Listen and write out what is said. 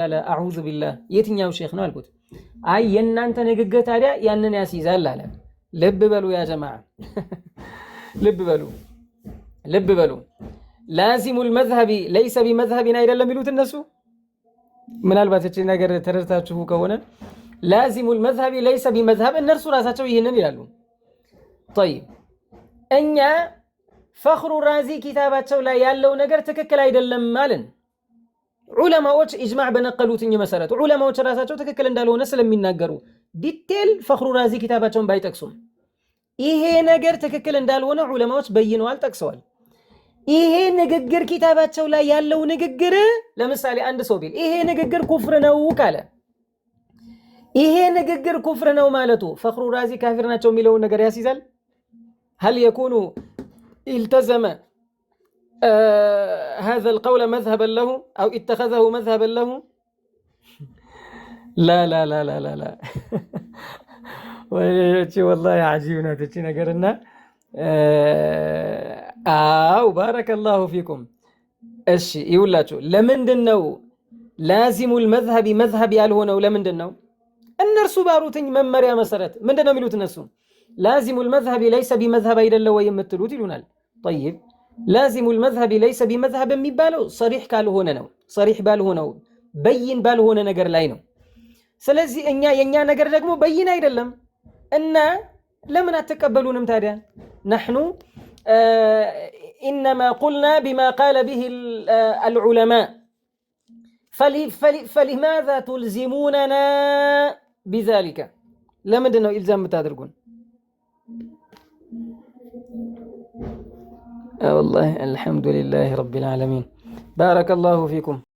قال أعوذ بالله የትኛው ሼክ ነው አልኩት። አይ የእናንተ ንግግር ታዲያ ያንን ያስይዛል አለ። ልብ በሉ ያ ጀማዓ ልብ በሉ ላዚሙል መዝሀቢ ለይሰ ቢመዝሀቢን አይደለም የሚሉት እነሱ። ምናልባት እቺ ነገር ተረድታችሁ ከሆነ ላዚሙል መዝሀቢ ለይሰ ቢመዝሀብ እነርሱ ራሳቸው ይህንን ይላሉ። طيب እኛ ፈኽሩ ራዚ ኪታባቸው ላይ ያለው ነገር ትክክል አይደለም ማለት ዑለማዎች ኢጅማዕ በነቀሉትኝ መሰረት ዑለማዎች ራሳቸው ትክክል እንዳልሆነ ስለሚናገሩ ዲቴል ፈኽሩ ራዚ ኪታባቸውን ባይጠቅሱም ይሄ ነገር ትክክል እንዳልሆነ ዑለማዎች በይነዋል፣ ጠቅሰዋል። ይሄ ንግግር ኪታባቸው ላይ ያለው ንግግር ለምሳሌ አንድ ሰው ቢል ይሄ ንግግር ኩፍር ነው ካለ ይሄ ንግግር ኩፍር ነው ማለቱ ፈኽሩ ራዚ ካፊር ናቸው የሚለውን ነገር ያስይዛል። هل يكون التزم هذا القول مذهبا له أو اتخذه مذهبا له؟ لا لا لا لا لا لا والله عجيبنا تجينا قرنا بارك الله فيكم. እሺ ይውላችሁ ለምንድነው ላዚሙ المذهب መዝሀብ ያልሆነው? ለምንድነው እነርሱ ባሩትኝ መመሪያ መሰረት ምንድነው የሚሉት እነሱ ላዚሙ المذهب ليس بمذهب አይደለም ወይ የምትሉት ይሉናል። طيب ላዚሙ المذهب ليس بمذهب የሚባለው صريح ካልሆነ ነው፣ صريح ባልሆነው በይን ባልሆነ ነገር ላይ ነው። ስለዚህ የኛ ነገር ደግሞ በይን አይደለም እና ለምን አትቀበሉንም ታዲያ? نحن إنما قلنا بما قال به العلماء فلماذا تلزموننا بذلك؟ لماذا ነው ኢልዛም የምታደርጉን? والله الحمد لله رب العالمين. بارك الله فيكم.